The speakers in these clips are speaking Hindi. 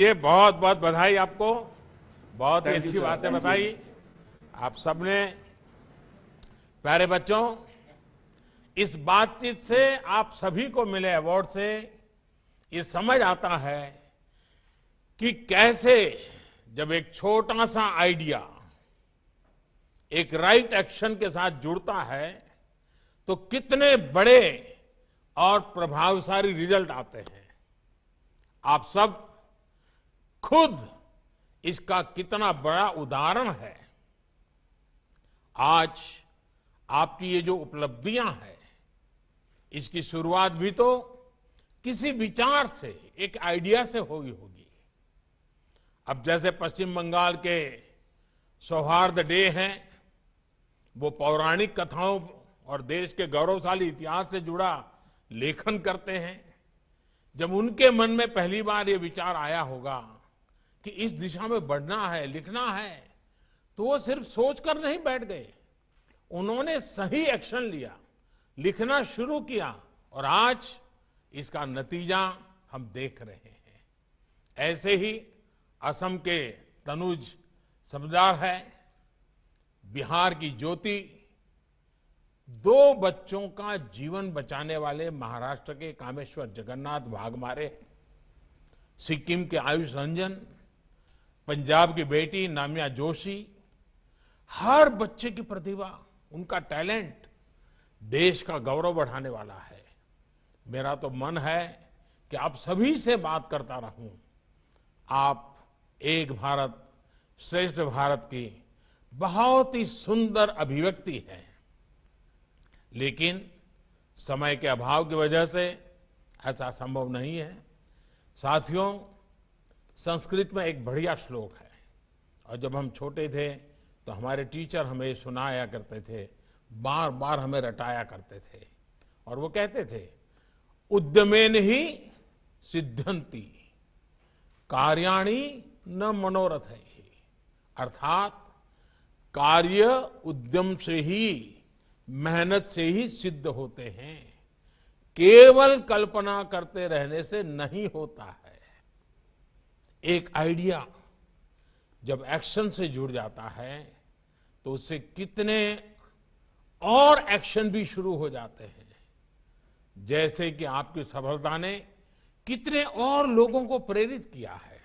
ये बहुत बहुत बधाई आपको। बहुत ही थैंक यू अच्छी सर, बातें थैंक यू। बताई आप सबने। प्यारे बच्चों, इस बातचीत से आप सभी को मिले अवार्ड से ये समझ आता है कि कैसे जब एक छोटा सा आइडिया एक राइट एक्शन के साथ जुड़ता है तो कितने बड़े और प्रभावशाली रिजल्ट आते हैं। आप सब खुद इसका कितना बड़ा उदाहरण है। आज आपकी ये जो उपलब्धियां हैं, इसकी शुरुआत भी तो किसी विचार से, एक आइडिया से हुई होगी। अब जैसे पश्चिम बंगाल के सौहार्द डे हैं, वो पौराणिक कथाओं और देश के गौरवशाली इतिहास से जुड़ा लेखन करते हैं। जब उनके मन में पहली बार ये विचार आया होगा कि इस दिशा में बढ़ना है, लिखना है, तो वो सिर्फ सोचकर नहीं बैठ गए, उन्होंने सही एक्शन लिया, लिखना शुरू किया और आज इसका नतीजा हम देख रहे हैं। ऐसे ही असम के तनुज समदार है, बिहार की ज्योति, दो बच्चों का जीवन बचाने वाले महाराष्ट्र के कामेश्वर जगन्नाथ भागमारे, सिक्किम के आयुष रंजन, पंजाब की बेटी नामिया जोशी। हर बच्चे की प्रतिभा, उनका टैलेंट देश का गौरव बढ़ाने वाला है। मेरा तो मन है कि आप सभी से बात करता रहूं। आप एक भारत श्रेष्ठ भारत की बहुत ही सुंदर अभिव्यक्ति है, लेकिन समय के अभाव की वजह से ऐसा संभव नहीं है। साथियों, संस्कृत में एक बढ़िया श्लोक है और जब हम छोटे थे तो हमारे टीचर हमें सुनाया करते थे, बार बार हमें रटाया करते थे और वो कहते थे, उद्यमेन ही सिद्ध्यन्ति कार्याणि न मनोरथ है। अर्थात कार्य उद्यम से ही, मेहनत से ही सिद्ध होते हैं, केवल कल्पना करते रहने से नहीं होता है। एक आइडिया जब एक्शन से जुड़ जाता है तो उससे कितने और एक्शन भी शुरू हो जाते हैं। जैसे कि आपकी सफलता ने कितने और लोगों को प्रेरित किया है।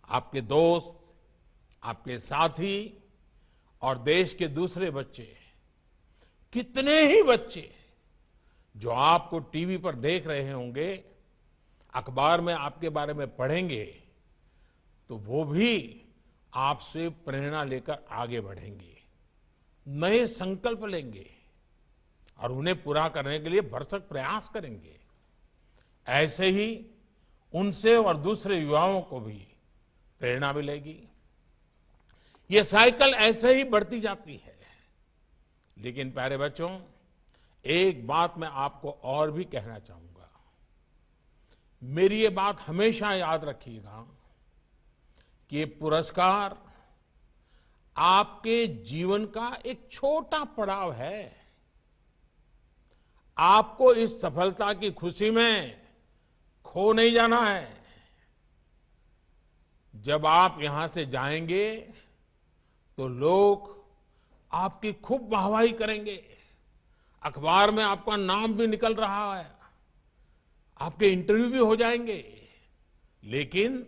आपके दोस्त, आपके साथी और देश के दूसरे बच्चे, कितने ही बच्चे जो आपको टीवी पर देख रहे होंगे, अखबार में आपके बारे में पढ़ेंगे, तो वो भी आपसे प्रेरणा लेकर आगे बढ़ेंगे, नए संकल्प लेंगे और उन्हें पूरा करने के लिए भरसक प्रयास करेंगे। ऐसे ही उनसे और दूसरे युवाओं को भी प्रेरणा मिलेगी। ये साइकिल ऐसे ही बढ़ती जाती है। लेकिन प्यारे बच्चों, एक बात मैं आपको और भी कहना चाहूंगा। मेरी ये बात हमेशा याद रखिएगा कि ये पुरस्कार आपके जीवन का एक छोटा पड़ाव है। आपको इस सफलता की खुशी में खो नहीं जाना है। जब आप यहां से जाएंगे तो लोग आपकी खूब वाहवाही करेंगे, अखबार में आपका नाम भी निकल रहा है, आपके इंटरव्यू भी हो जाएंगे। लेकिन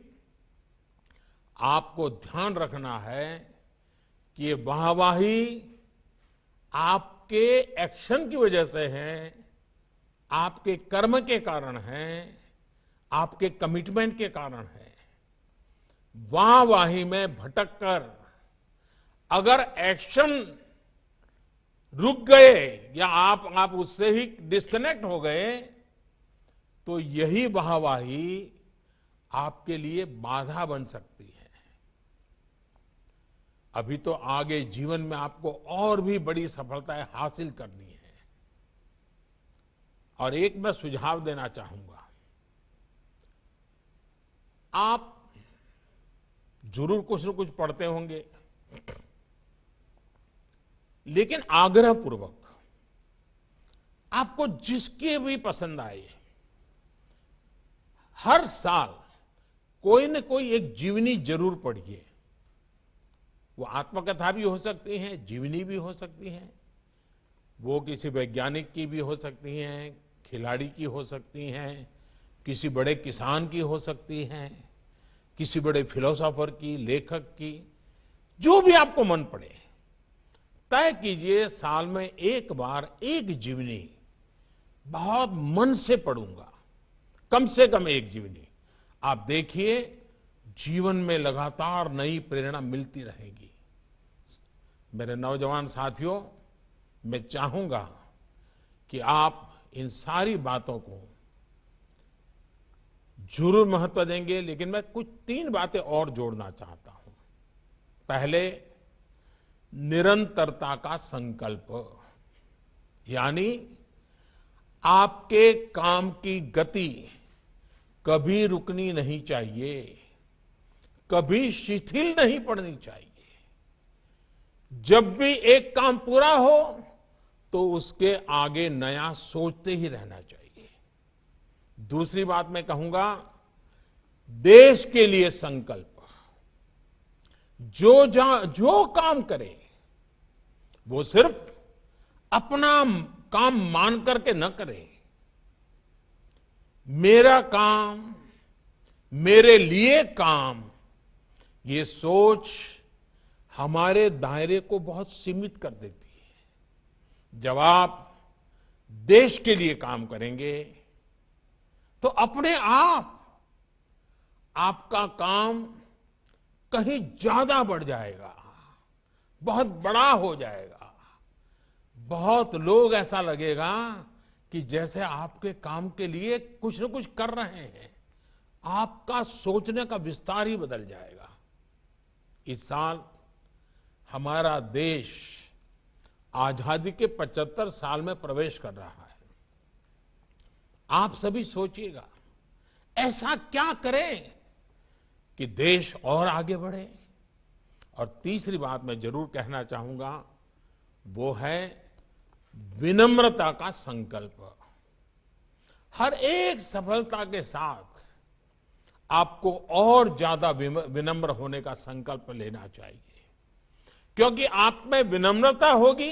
आपको ध्यान रखना है कि ये वाहवाही आपके एक्शन की वजह से है, आपके कर्म के कारण है, आपके कमिटमेंट के कारण है। वाहवाही में भटक कर अगर एक्शन रुक गए या आप उससे ही डिस्कनेक्ट हो गए तो यही वाहवाही आपके लिए बाधा बन सकती है। अभी तो आगे जीवन में आपको और भी बड़ी सफलताएं हासिल करनी है। और एक मैं सुझाव देना चाहूंगा, आप जरूर कुछ न कुछ पढ़ते होंगे, लेकिन आग्रहपूर्वक आपको जिसके भी पसंद आए, हर साल कोई न कोई एक जीवनी जरूर पढ़िए। वो आत्मकथा भी हो सकती है, जीवनी भी हो सकती है, वो किसी वैज्ञानिक की भी हो सकती हैं, खिलाड़ी की हो सकती हैं, किसी बड़े किसान की हो सकती हैं, किसी बड़े फिलोसोफर की, लेखक की, जो भी आपको मन पड़े तय कीजिए। साल में एक बार एक जीवनी बहुत मन से पढ़ूंगा, कम से कम एक जीवनी। आप देखिए जीवन में लगातार नई प्रेरणा मिलती रहेगी। मेरे नौजवान साथियों, मैं चाहूंगा कि आप इन सारी बातों को जरूर महत्व देंगे, लेकिन मैं कुछ 3 बातें और जोड़ना चाहता हूं। पहले, निरंतरता का संकल्प, यानी आपके काम की गति कभी रुकनी नहीं चाहिए, कभी शिथिल नहीं पड़नी चाहिए। जब भी एक काम पूरा हो तो उसके आगे नया सोचते ही रहना चाहिए। दूसरी बात मैं कहूंगा, देश के लिए संकल्प। जो काम करे वो सिर्फ अपना काम मान करके न करे। मेरा काम, मेरे लिए काम, ये सोच हमारे दायरे को बहुत सीमित कर देती है। जब आप देश के लिए काम करेंगे तो अपने आप आपका काम कहीं ज्यादा बढ़ जाएगा, बहुत बड़ा हो जाएगा। बहुत लोग ऐसा लगेगा कि जैसे आपके काम के लिए कुछ न कुछ कर रहे हैं। आपका सोचने का विस्तार ही बदल जाएगा। इस साल हमारा देश आजादी के 75 साल में प्रवेश कर रहा है। आप सभी सोचिएगा, ऐसा क्या करें कि देश और आगे बढ़े। और तीसरी बात मैं जरूर कहना चाहूंगा, वो है विनम्रता का संकल्प। हर एक सफलता के साथ आपको और ज्यादा विनम्र होने का संकल्प लेना चाहिए, क्योंकि आप में विनम्रता होगी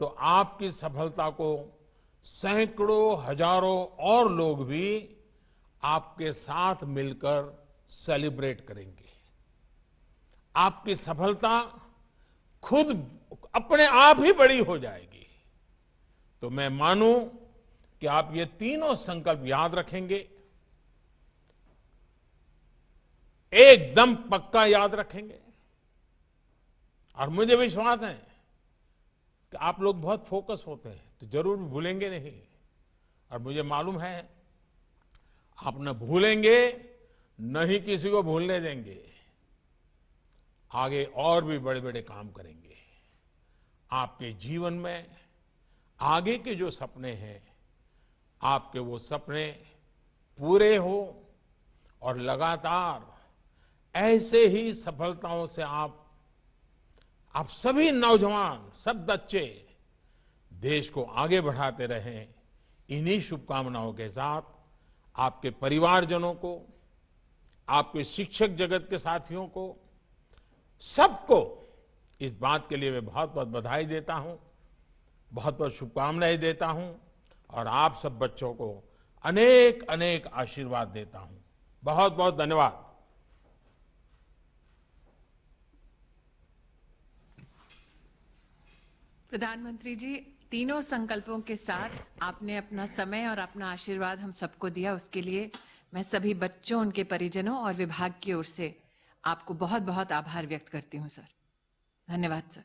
तो आपकी सफलता को सैकड़ों, हजारों और लोग भी आपके साथ मिलकर सेलिब्रेट करेंगे। आपकी सफलता खुद अपने आप ही बड़ी हो जाएगी। तो मैं मानूं कि आप ये तीनों संकल्प याद रखेंगे, एकदम पक्का याद रखेंगे। और मुझे विश्वास है कि आप लोग बहुत फोकस होते हैं, तो जरूर भूलेंगे नहीं। और मुझे मालूम है आप न भूलेंगे, न ही किसी को भूलने देंगे। आगे और भी बड़े बड़े काम करेंगे। आपके जीवन में आगे के जो सपने हैं, आपके वो सपने पूरे हो और लगातार ऐसे ही सफलताओं से आप सभी नौजवान, सब बच्चे देश को आगे बढ़ाते रहें। इन्हीं शुभकामनाओं के साथ आपके परिवारजनों को, आपके शिक्षक जगत के साथियों को, सबको इस बात के लिए मैं बहुत बहुत बधाई देता हूं, बहुत बहुत शुभकामनाएं देता हूं और आप सब बच्चों को अनेक अनेक आशीर्वाद देता हूं। बहुत बहुत धन्यवाद। प्रधानमंत्री जी, तीनों संकल्पों के साथ आपने अपना समय और अपना आशीर्वाद हम सबको दिया, उसके लिए मैं सभी बच्चों, उनके परिजनों और विभाग की ओर से आपको बहुत बहुत आभार व्यक्त करती हूं सर। धन्यवाद सर।